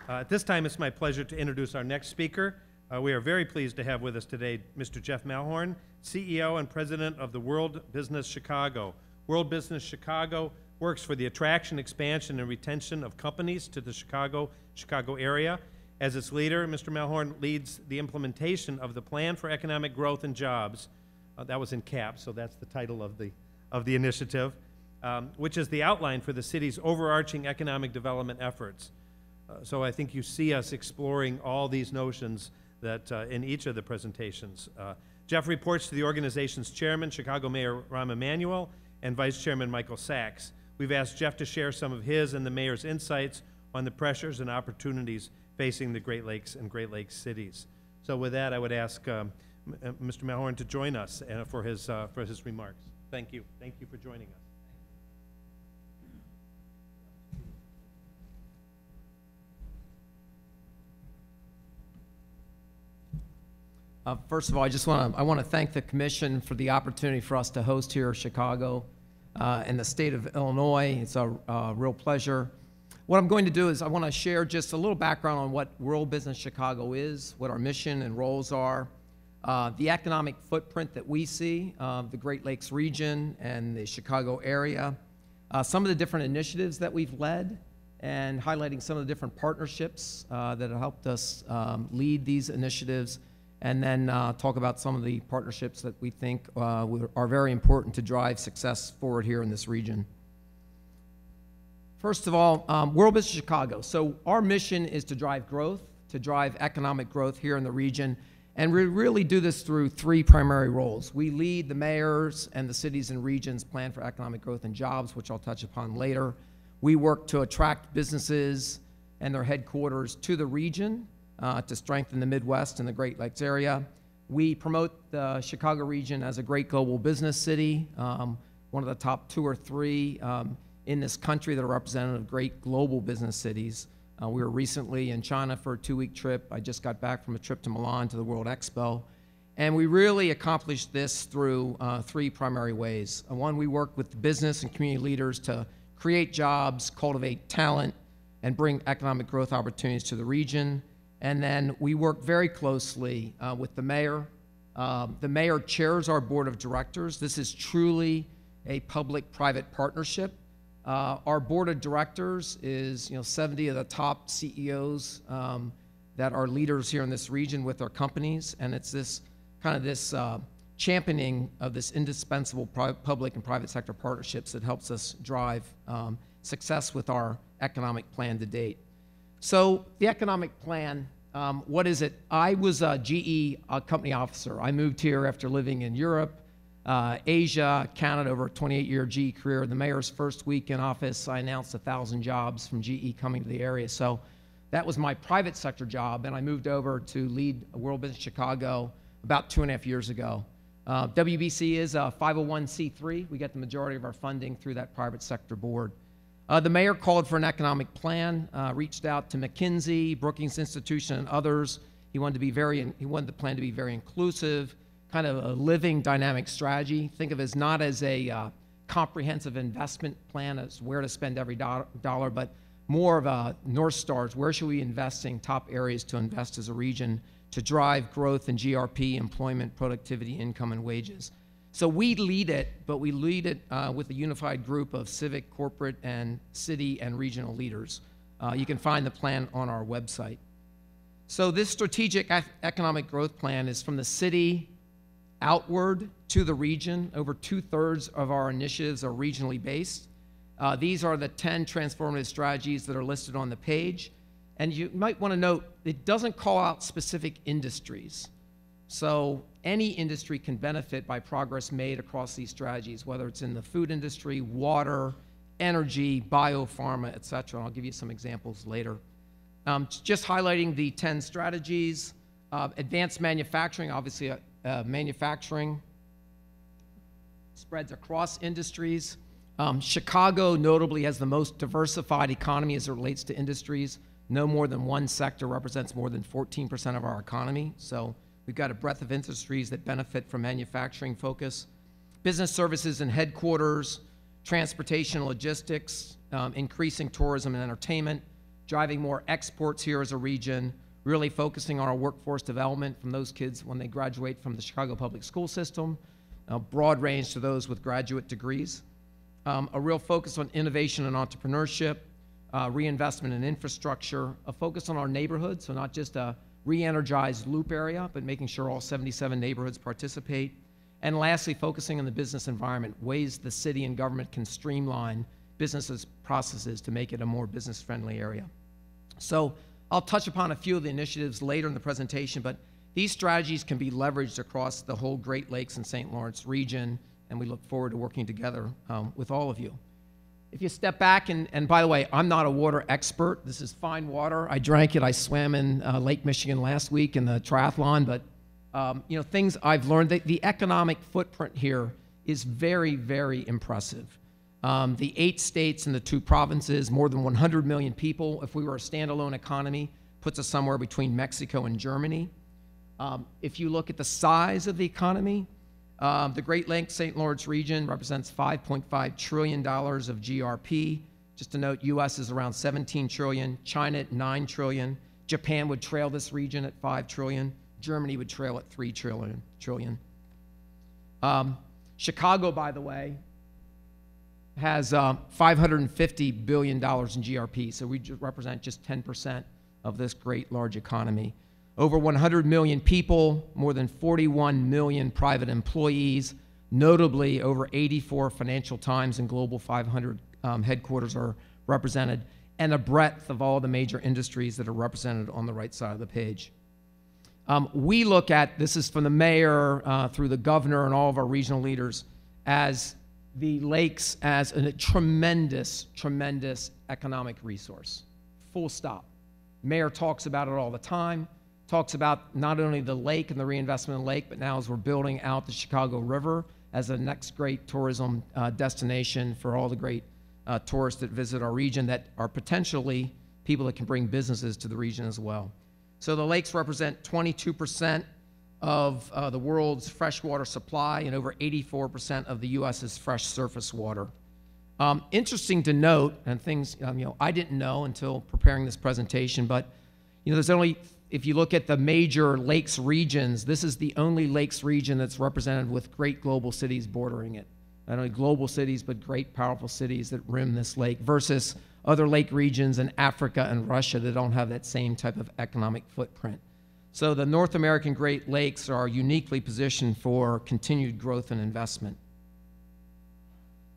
At this time, it's my pleasure to introduce our next speaker. We are very pleased to have with us today Mr. Jeff Malehorn, CEO and President of the World Business Chicago. World Business Chicago works for the attraction, expansion, and retention of companies to the Chicago area. As its leader, Mr. Malehorn leads the implementation of the Plan for Economic Growth and Jobs. That was in caps, so that's the title of the initiative, which is the outline for the city's overarching economic development efforts. So I think you see us exploring all these notions that in each of the presentations. Jeff reports to the organization's chairman, Chicago Mayor Rahm Emanuel, and Vice Chairman Michael Sachs. We've asked Jeff to share some of his and the mayor's insights on the pressures and opportunities facing the Great Lakes and Great Lakes cities. So with that, I would ask Mr. Malehorn to join us for his remarks. Thank you. Thank you for joining us. First of all, I want to thank the Commission for the opportunity for us to host here in Chicago and the state of Illinois. It's a real pleasure. What I'm going to do is I want to share just a little background on what World Business Chicago is, what our mission and roles are, the economic footprint that we see of the Great Lakes region and the Chicago area, some of the different initiatives that we've led, and highlighting some of the different partnerships that have helped us lead these initiatives, and then talk about some of the partnerships that we think are very important to drive success forward here in this region. First of all, World Business Chicago. So our mission is to drive growth, to drive economic growth here in the region, and we really do this through three primary roles. We lead the mayors and the cities and regions plan for economic growth and jobs, which I'll touch upon later. We work to attract businesses and their headquarters to the region, to strengthen the Midwest and the Great Lakes area. We promote the Chicago region as a great global business city, one of the top 2 or 3 in this country that are representative of great global business cities. We were recently in China for a 2-week trip. I just got back from a trip to Milan to the World Expo. And we really accomplished this through 3 primary ways. One, we work with business and community leaders to create jobs, cultivate talent, and bring economic growth opportunities to the region. And then we work very closely with the mayor. The mayor chairs our board of directors. This is truly a public-private partnership. Our board of directors is 70 of the top CEOs that are leaders here in this region with their companies, and it's this championing of this indispensable public and private sector partnerships that helps us drive success with our economic plan to date. So the economic plan, what is it? I was a GE company officer. I moved here after living in Europe, Asia, Canada over a 28-year GE career. The mayor's first week in office, I announced 1,000 jobs from GE coming to the area. So that was my private sector job, and I moved over to lead World Business Chicago about 2.5 years ago. WBC is a 501c3. We get the majority of our funding through that private sector board. The mayor called for an economic plan, reached out to McKinsey, Brookings Institution, and others. He wanted the plan to be very inclusive, kind of a living dynamic strategy. Think of it as not as a comprehensive investment plan as where to spend every dollar, but more of a North Stars. Where should we be investing, top areas to invest as a region to drive growth in GRP, employment, productivity, income, and wages. So we lead it, but we lead it with a unified group of civic, corporate, and city and regional leaders. You can find the plan on our website. So this strategic economic growth plan is from the city outward to the region. Over 2/3 of our initiatives are regionally based. These are the 10 transformative strategies that are listed on the page. And you might want to note, it doesn't call out specific industries. So any industry can benefit by progress made across these strategies, whether it's in the food industry, water, energy, biopharma, et cetera. I'll give you some examples later. Just highlighting the 10 strategies. Advanced manufacturing, obviously manufacturing spreads across industries. Chicago notably has the most diversified economy as it relates to industries. No more than one sector represents more than 14% of our economy. So we've got a breadth of industries that benefit from manufacturing focus. Business services and headquarters, transportation and logistics, increasing tourism and entertainment, driving more exports here as a region, really focusing on our workforce development from those kids when they graduate from the Chicago public school system, a broad range to those with graduate degrees, a real focus on innovation and entrepreneurship, reinvestment in infrastructure, a focus on our neighborhoods, so not just a re-energized loop area, but making sure all 77 neighborhoods participate. And lastly, focusing on the business environment, ways the city and government can streamline businesses' processes to make it a more business-friendly area. So I'll touch upon a few of the initiatives later in the presentation, but these strategies can be leveraged across the whole Great Lakes and St. Lawrence region, and we look forward to working together with all of you. If you step back, and by the way, I'm not a water expert. This is fine water. I drank it. I swam in Lake Michigan last week in the triathlon, but you know, things I've learned, the economic footprint here is very, very impressive. The 8 states and the 2 provinces, more than 100 million people. If we were a standalone economy, puts us somewhere between Mexico and Germany. If you look at the size of the economy, the Great Lakes St. Lawrence region represents $5.5 trillion of GRP. Just to note, U.S. is around 17 trillion, China at 9 trillion, Japan would trail this region at 5 trillion, Germany would trail at 3 trillion. Chicago, by the way, has $550 billion in GRP, so we represent just 10% of this great large economy. Over 100 million people, more than 41 million private employees, notably over 84 Financial Times and Global 500 headquarters are represented, and a breadth of all the major industries that are represented on the right side of the page. We look at, this is from the mayor through the governor and all of our regional leaders, as the lakes as a tremendous, tremendous economic resource, full stop. Mayor talks about it all the time, talks about not only the lake and the reinvestment in the lake, but now as we're building out the Chicago River as the next great tourism destination for all the great tourists that visit our region that are potentially people that can bring businesses to the region as well. So the lakes represent 22% of the world's freshwater supply and over 84% of the U.S.'s fresh surface water. Interesting to note, and things you know, I didn't know until preparing this presentation, but you know, there's only, if you look at the major lakes regions, this is the only lakes region that's represented with great global cities bordering it. Not only global cities, but great powerful cities that rim this lake versus other lake regions in Africa and Russia that don't have that same type of economic footprint. So the North American Great Lakes are uniquely positioned for continued growth and investment.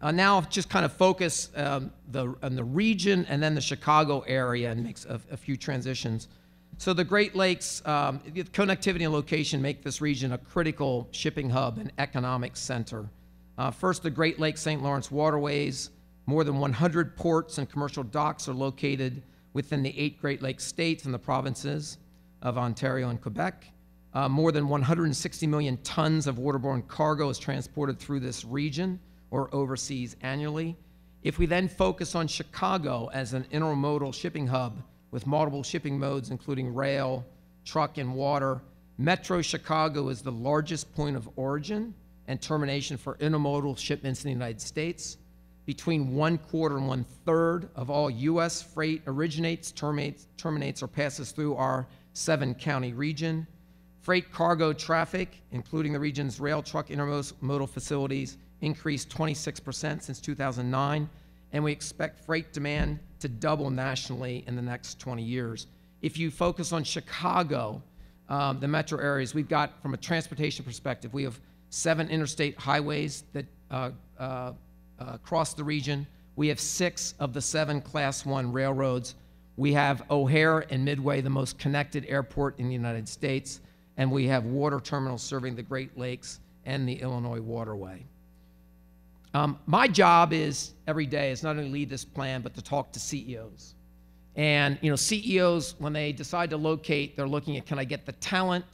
Now just kind of focus on the region and then the Chicago area and makes a few transitions. So the Great Lakes, connectivity and location make this region a critical shipping hub and economic center. First, the Great Lakes St. Lawrence waterways. More than 100 ports and commercial docks are located within the 8 Great Lakes states and the provinces of Ontario and Quebec. More than 160 million tons of waterborne cargo is transported through this region or overseas annually. If we then focus on Chicago as an intermodal shipping hub with multiple shipping modes, including rail, truck, and water, Metro Chicago is the largest point of origin and termination for intermodal shipments in the United States. Between 1/4 and 1/3 of all U.S. freight originates, terminates, or passes through our 7-county region. Freight cargo traffic, including the region's rail, truck, intermodal facilities, increased 26% since 2009, and we expect freight demand to double nationally in the next 20 years. If you focus on Chicago, the metro areas, we've got, from a transportation perspective, we have 7 interstate highways that across the region. We have 6 of the 7 Class 1 railroads. We have O'Hare and Midway, the most connected airport in the United States, and we have water terminals serving the Great Lakes and the Illinois Waterway. My job is, every day, is not only lead this plan, but to talk to CEOs. And you know, CEOs, when they decide to locate, they're looking at, can I get the talent?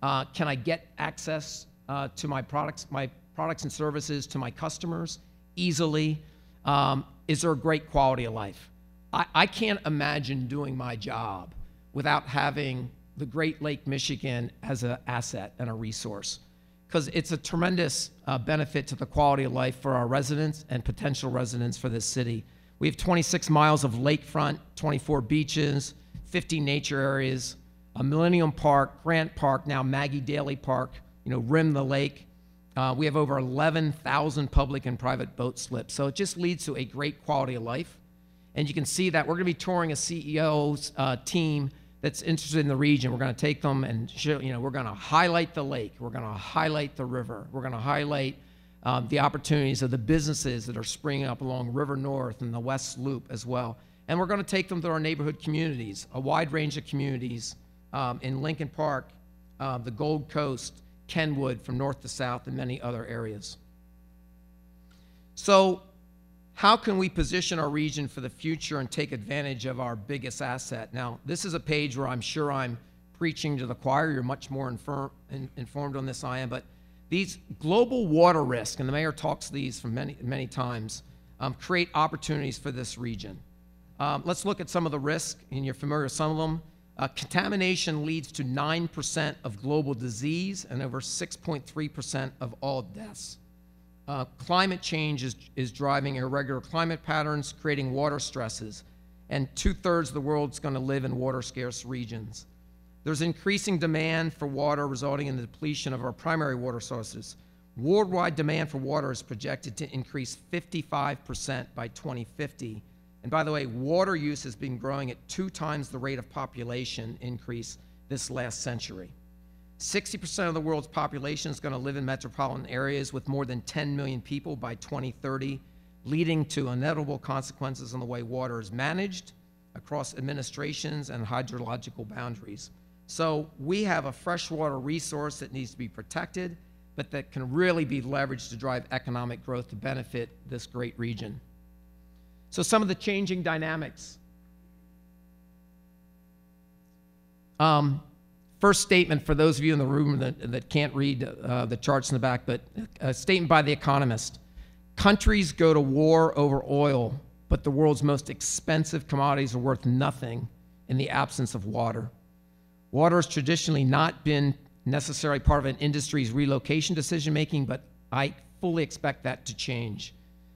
Can I get access to my products and services to my customers easily? Is there a great quality of life? I can't imagine doing my job without having the Great Lake Michigan as an asset and a resource, because it's a tremendous benefit to the quality of life for our residents and potential residents for this city. We have 26 miles of lakefront, 24 beaches, 50 nature areas, a Millennium Park, Grant Park, now Maggie Daley Park, rim the lake. We have over 11,000 public and private boat slips. So it just leads to a great quality of life. And you can see that we're going to be touring a CEO's team that's interested in the region. We're going to take them and show, we're going to highlight the lake. We're going to highlight the river. We're going to highlight the opportunities of the businesses that are springing up along River North and the West Loop as well. And we're going to take them to our neighborhood communities, a wide range of communities in Lincoln Park, the Gold Coast, Kenwood from north to south, and many other areas. So how can we position our region for the future and take advantage of our biggest asset? Now, this is a page where I'm sure I'm preaching to the choir. You're much more informed on this than I am, but these global water risk, and the mayor talks these from many times, create opportunities for this region. Let's look at some of the risks, and you're familiar with some of them. Contamination leads to 9% of global disease and over 6.3% of all deaths. Climate change is driving irregular climate patterns, creating water stresses, and 2/3 of the world's going to live in water-scarce regions. There's increasing demand for water, resulting in the depletion of our primary water sources. Worldwide demand for water is projected to increase 55% by 2050. And by the way, water use has been growing at 2 times the rate of population increase this last century. 60% of the world's population is going to live in metropolitan areas with more than 10 million people by 2030, leading to inevitable consequences on the way water is managed across administrations and hydrological boundaries. So we have a freshwater resource that needs to be protected, but that can really be leveraged to drive economic growth to benefit this great region. So some of the changing dynamics. First statement for those of you in the room that can't read the charts in the back, but a statement by The Economist. Countries go to war over oil, but the world's most expensive commodities are worth nothing in the absence of water. Water has traditionally not been necessarily part of an industry's relocation decision-making, but I fully expect that to change.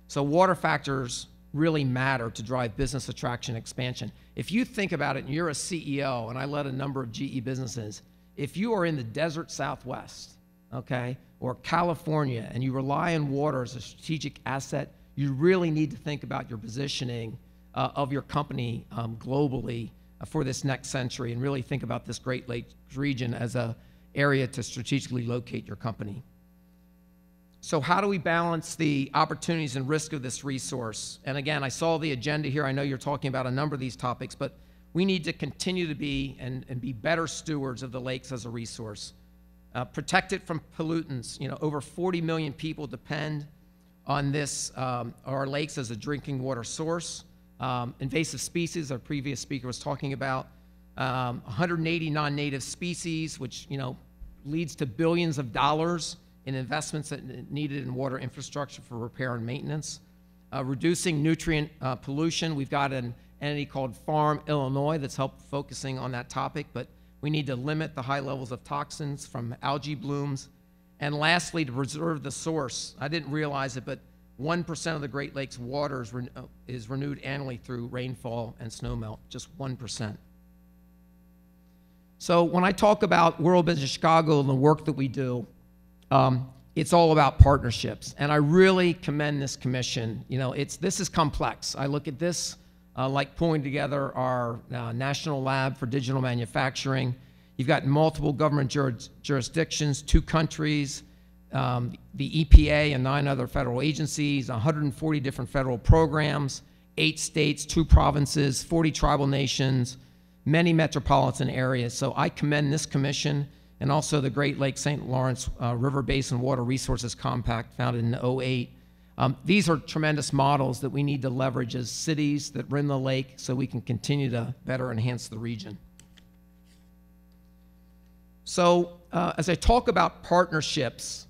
So water factors really matter to drive business attraction and expansion. If you think about it, and you're a CEO, and I led a number of GE businesses, if you are in the desert Southwest, okay, or California, and you rely on water as a strategic asset, you really need to think about your positioning of your company globally for this next century, and really think about this Great Lakes region as an area to strategically locate your company. So how do we balance the opportunities and risk of this resource? And again, I saw the agenda here. I know you're talking about a number of these topics, but we need to continue to be and be better stewards of the lakes as a resource. Protect it from pollutants. Over 40 million people depend on this, our lakes as a drinking water source. Invasive species, our previous speaker was talking about. 180 non-native species, which leads to billions of dollars in investments that are needed in water infrastructure for repair and maintenance. Reducing nutrient pollution. We've got an entity called Farm Illinois that's helped focusing on that topic, but we need to limit the high levels of toxins from algae blooms. And lastly, to preserve the source. I didn't realize it, but 1% of the Great Lakes water is renewed annually through rainfall and snowmelt, just 1%. So when I talk about World Business Chicago and the work that we do, it's all about partnerships, and I really commend this commission. This is complex. I look at this like pulling together our National Lab for Digital Manufacturing. You've got multiple government jurisdictions, 2 countries, the EPA and 9 other federal agencies, 140 different federal programs, 8 states, 2 provinces, 40 tribal nations, many metropolitan areas. So I commend this commission, and also the Great Lakes St. Lawrence River Basin Water Resources Compact founded in 2008. These are tremendous models that we need to leverage as cities that rim the lake so we can continue to better enhance the region. So as I talk about partnerships,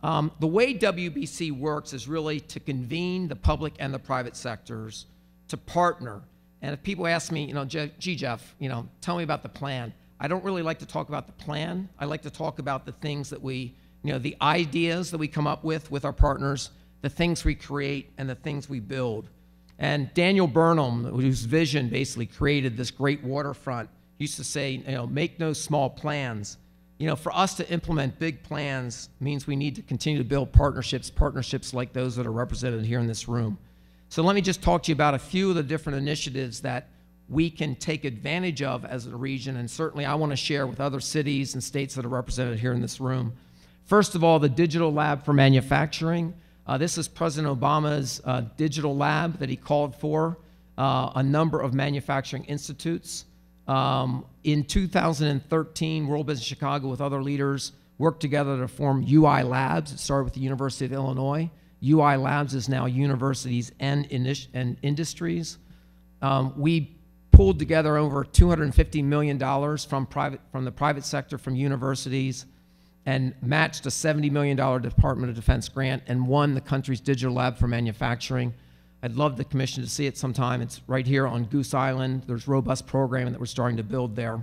the way WBC works is really to convene the public and the private sectors to partner. And if people ask me, gee, Jeff, tell me about the plan. I don't really like to talk about the plan. I like to talk about the things that we, the ideas that we come up with our partners, the things we create, and the things we build. And Daniel Burnham, whose vision basically created this great waterfront, used to say, make no small plans. For us to implement big plans means we need to continue to build partnerships like those that are represented here in this room. So let me just talk to you about a few of the different initiatives that we can take advantage of as a region, and certainly I want to share with other cities and states that are represented here in this room. First of all, the Digital Lab for Manufacturing. This is President Obama's digital lab that he called for, a number of manufacturing institutes. In 2013, World Business Chicago with other leaders worked together to form UI Labs. It started with the University of Illinois. UI Labs is now universities and industries. We pulled together over $250 million from the private sector, from universities, and matched a $70 million Department of Defense grant and won the country's Digital Lab for Manufacturing. I'd love the commission to see it sometime. It's right here on Goose Island. There's robust programming that we're starting to build there.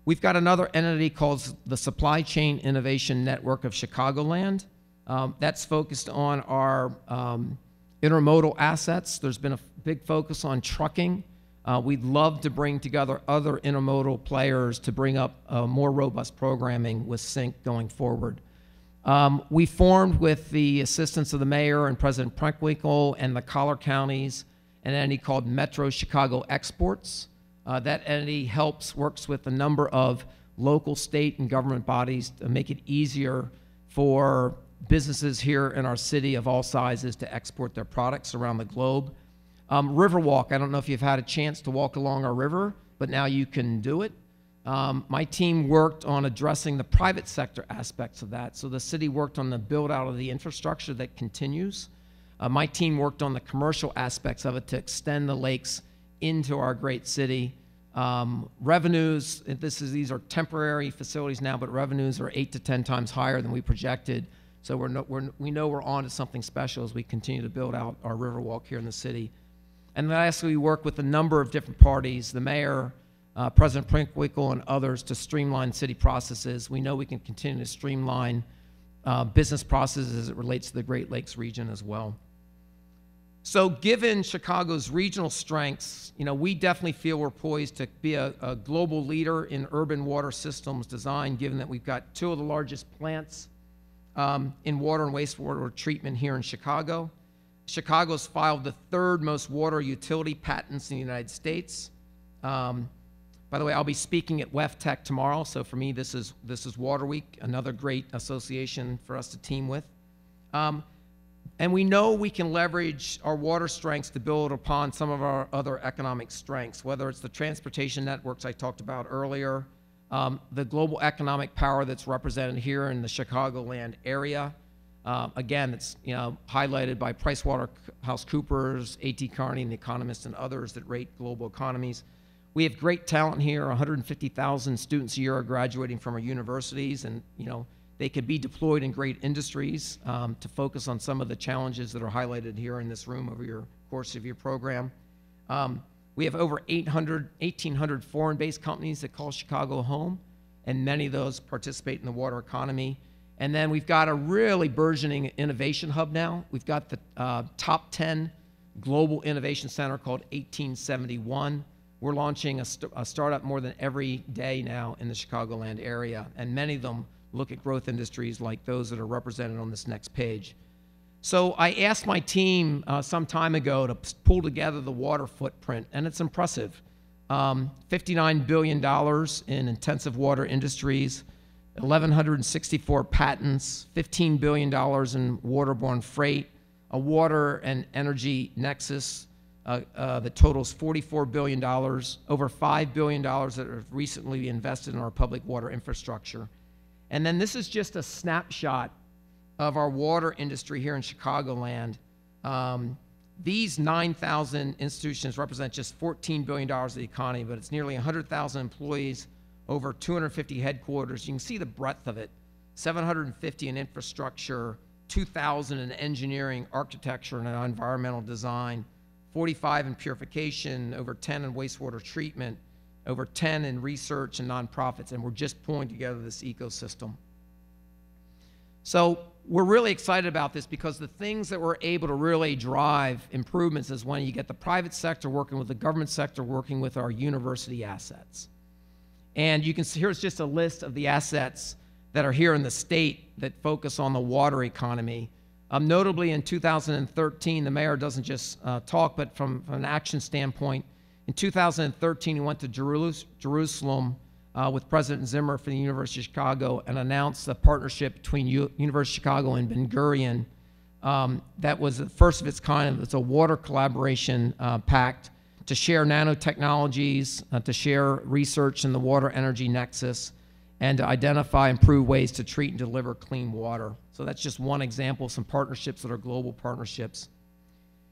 We've got another entity called the Supply Chain Innovation Network of Chicagoland. That's focused on our intermodal assets. There's been a big focus on trucking. We'd love to bring together other intermodal players to bring up more robust programming with Sync going forward. We formed, with the assistance of the mayor and President Prenkwinkle and the collar counties, an entity called Metro Chicago Exports. That entity works with a number of local, state, and government bodies to make it easier for businesses here in our city of all sizes to export their products around the globe. Riverwalk, I don't know if you've had a chance to walk along our river, but now you can do it. My team worked on addressing the private sector aspects of that. So the city worked on the build out of the infrastructure that continues. My team worked on the commercial aspects of it to extend the lakes into our great city. Revenues, these are temporary facilities now, but revenues are 8 to 10 times higher than we projected. So we know we're on to something special as we continue to build out our Riverwalk here in the city. And lastly, we work with a number of different parties, the mayor, President Prenkwinkle, and others to streamline city processes. We know we can continue to streamline business processes as it relates to the Great Lakes region as well. So given Chicago's regional strengths, we definitely feel we're poised to be a global leader in urban water systems design, given that we've got two of the largest plants in water and wastewater treatment here in Chicago. Chicago's filed the third most water utility patents in the United States. By the way, I'll be speaking at WEFTech tomorrow, so for me, this is Water Week, another great association for us to team with. And we know we can leverage our water strengths to build upon some of our other economic strengths, whether it's the transportation networks I talked about earlier, the global economic power that's represented here in the Chicagoland area. Again, it's highlighted by PricewaterhouseCoopers, A.T. Kearney, and The Economist, and others that rate global economies. We have great talent here. 150,000 students a year are graduating from our universities, and they could be deployed in great industries to focus on some of the challenges that are highlighted here in this room over your course of your program. We have over 1,800 foreign-based companies that call Chicago home, and many of those participate in the water economy. And then we've got a really burgeoning innovation hub now. We've got the top 10 global innovation center called 1871. We're launching a startup more than every day now in the Chicagoland area, and many of them look at growth industries like those that are represented on this next page. So I asked my team some time ago to pull together the water footprint, and it's impressive. $59 billion in intensive water industries, 1,164 patents, $15 billion in waterborne freight, a water and energy nexus that totals $44 billion, over $5 billion that have recently invested in our public water infrastructure. And then this is just a snapshot of our water industry here in Chicagoland. These 9,000 institutions represent just $14 billion of the economy, but it's nearly 100,000 employees, over 250 headquarters. You can see the breadth of it. 750 in infrastructure, 2,000 in engineering, architecture, and environmental design, 45 in purification, over 10 in wastewater treatment, over 10 in research and nonprofits, and we're just pulling together this ecosystem. So we're really excited about this because the things that we're able to really drive improvements is when you get the private sector working with the government sector, working with our university assets. And you can see here's just a list of the assets that are here in the state that focus on the water economy. Notably in 2013, the mayor doesn't just talk, but from an action standpoint, in 2013 he went to Jerusalem with President Zimmer for the University of Chicago and announced a partnership between University of Chicago and Ben Gurion that was the first of its kind. It's a water collaboration pact to share nanotechnologies, to share research in the water energy nexus, and to identify improved ways to treat and deliver clean water. So that's just one example of some partnerships that are global partnerships.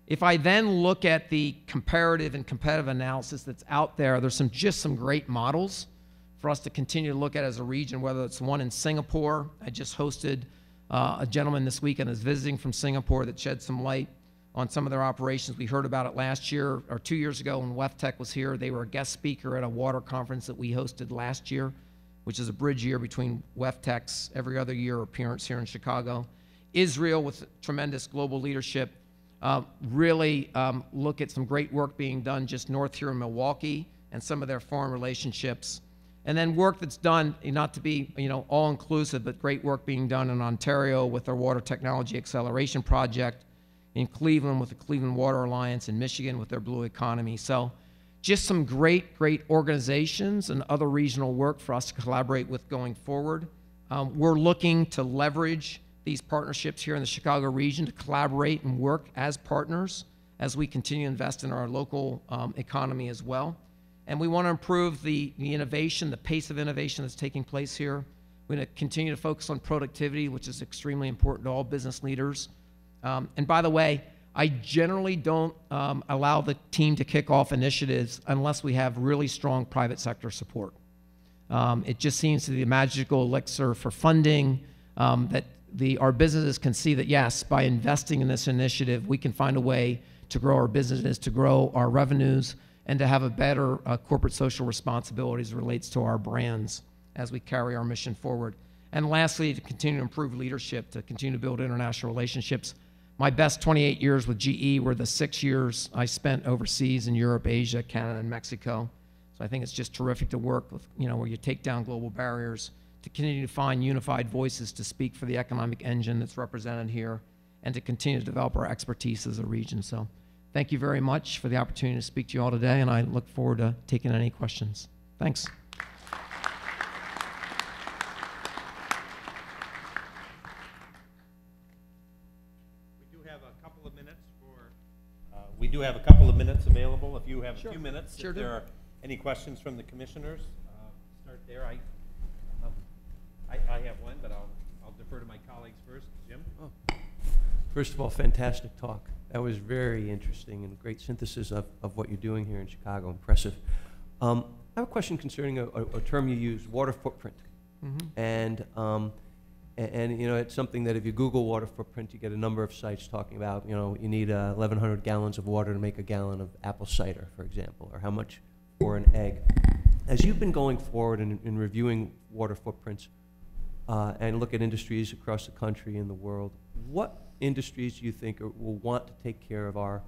If I then look at the comparative and competitive analysis that's out there, there's just some great models for us to continue to look at as a region, whether it's one in Singapore. I just hosted a gentleman this weekend who's visiting from Singapore that shed some light on some of their operations. We heard about it last year or 2 years ago when WEFTEC was here. They were a guest speaker at a water conference that we hosted last year, which is a bridge year between WEFTEC's every other year appearance here in Chicago. Israel, with tremendous global leadership, really look at some great work being done just north here in Milwaukee and some of their foreign relationships. And then work that's done, not to be all-inclusive, but great work being done in Ontario with their Water Technology Acceleration Project, in Cleveland with the Cleveland Water Alliance, in Michigan with their Blue Economy. So just some great organizations and other regional work for us to collaborate with going forward. We're looking to leverage these partnerships here in the Chicago region to collaborate and work as partners as we continue to invest in our local economy as well. And we want to improve the innovation, the pace of innovation that's taking place here. We're going to continue to focus on productivity, which is extremely important to all business leaders. And by the way, I generally don't allow the team to kick off initiatives unless we have really strong private sector support. It just seems to be the magical elixir for funding that our businesses can see that, yes, by investing in this initiative, we can find a way to grow our businesses, to grow our revenues, and to have a better corporate social responsibility as it relates to our brands as we carry our mission forward. And lastly, to continue to improve leadership, to continue to build international relationships. My best 28 years with GE were the 6 years I spent overseas in Europe, Asia, Canada, and Mexico. So I think it's just terrific to work with, where you take down global barriers, to continue to find unified voices to speak for the economic engine that's represented here, and to continue to develop our expertise as a region. So thank you very much for the opportunity to speak to you all today, and I look forward to taking any questions. Thanks. We do have a couple of minutes available. If you have a few minutes, Sure if do. there are any questions from the commissioners, start there. I have one, but I'll defer to my colleagues first. Jim? Oh. First of all, fantastic talk. That was very interesting and a great synthesis of what you're doing here in Chicago. Impressive. I have a question concerning a term you use, water footprint. Mm-hmm. And it's something that if you Google water footprint, you get a number of sites talking about, you need 1,100 gallons of water to make a gallon of apple cider, for example, or how much for an egg. As you've been going forward in reviewing water footprints and look at industries across the country and the world, what industries do you think will want to take care of our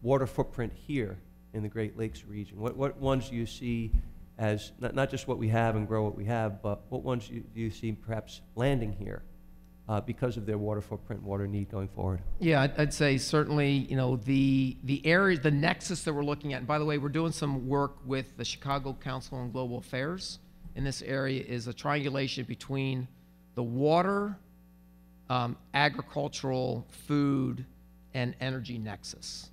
water footprint here in the Great Lakes region? What ones do you see as not just what we have and grow what we have, but what ones do you see perhaps landing here because of their water footprint, water need going forward? Yeah, I'd say certainly, the areas, the nexus that we're looking at, and by the way, we're doing some work with the Chicago Council on Global Affairs in this area, is a triangulation between the water, agricultural, food, and energy nexus.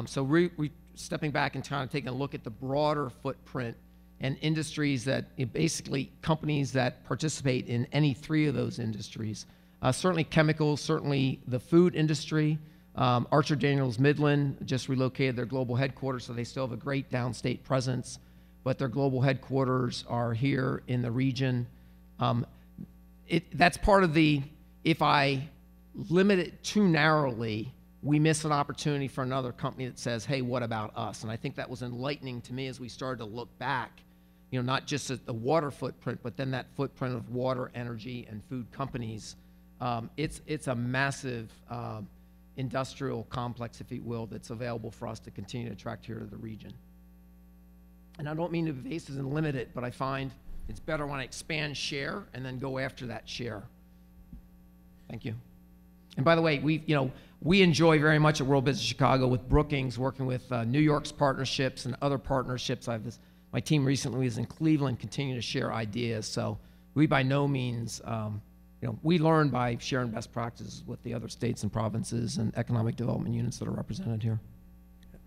So we stepping back and trying to take a look at the broader footprint and industries that, basically companies that participate in any three of those industries. Certainly chemicals, certainly the food industry. Archer Daniels Midland just relocated their global headquarters, so they still have a great downstate presence, but their global headquarters are here in the region. That's part of if I limit it too narrowly, we miss an opportunity for another company that says, hey, what about us? And I think that was enlightening to me as we started to look back, not just at the water footprint, but then that footprint of water, energy, and food companies It's a massive industrial complex, if you will, that's available for us to continue to attract here to the region. And I don't mean to be evasive and limit it, but I find it's better when I expand share and then go after that share. Thank you. And by the way, we enjoy very much at World Business Chicago with Brookings, working with New York's partnerships and other partnerships. My team recently was in Cleveland, continuing to share ideas. So we by no means, we learn by sharing best practices with the other states and provinces and economic development units that are represented here.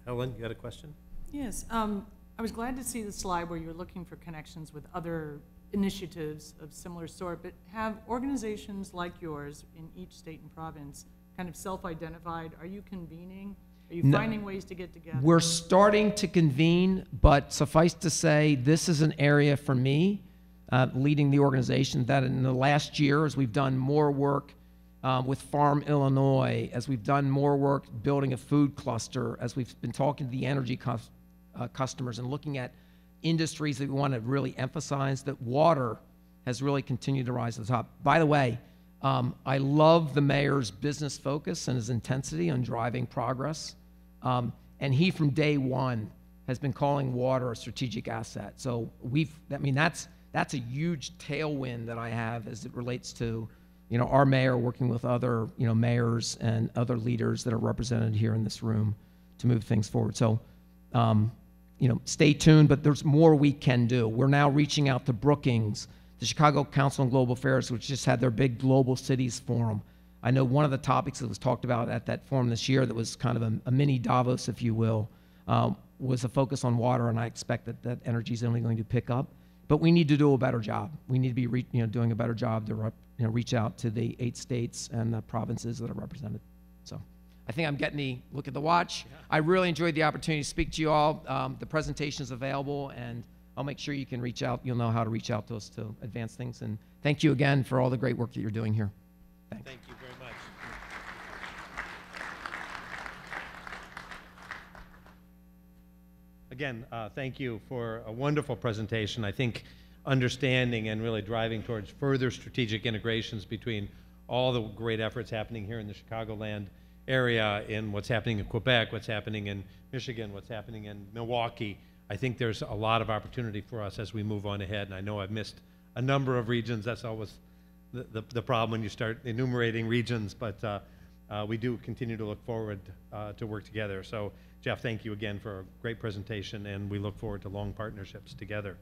Helen, you got a question? Yes, I was glad to see the slide where you're looking for connections with other initiatives of similar sort, but have organizations like yours in each state and province kind of self-identified? Are you convening? Are you finding ways to get together? We're starting to convene, but suffice to say, this is an area for me, leading the organization, that in the last year, as we've done more work with Farm Illinois, as we've done more work building a food cluster, as we've been talking to the energy customers and looking at industries that we want to really emphasize, that water has really continued to rise to the top. By the way, I love the mayor's business focus and his intensity on driving progress. And he, from day one, has been calling water a strategic asset. So that's a huge tailwind that I have as it relates to, our mayor working with other, mayors and other leaders that are represented here in this room to move things forward. So, stay tuned, but there's more we can do. We're now reaching out to Brookings, the Chicago Council on Global Affairs, which just had their big Global Cities Forum. I know one of the topics that was talked about at that forum this year that was kind of a mini Davos, if you will, was a focus on water, and I expect that energy is only going to pick up. But we need to do a better job. We need to be doing a better job to reach out to the 8 states and the provinces that are represented. So I think I'm getting the look at the watch. Yeah. I really enjoyed the opportunity to speak to you all. The presentation is available, and I'll make sure you can reach out. You'll know how to reach out to us to advance things. And thank you again for all the great work that you're doing here. Thanks. Thank you very much. Again, thank you for a wonderful presentation. I think understanding and really driving towards further strategic integrations between all the great efforts happening here in the Chicagoland area, in what's happening in Quebec, what's happening in Michigan, what's happening in Milwaukee. I think there's a lot of opportunity for us as we move on ahead, and I know I've missed a number of regions. That's always the problem when you start enumerating regions, but we do continue to look forward to work together. So, Jeff, thank you again for a great presentation, and we look forward to long partnerships together.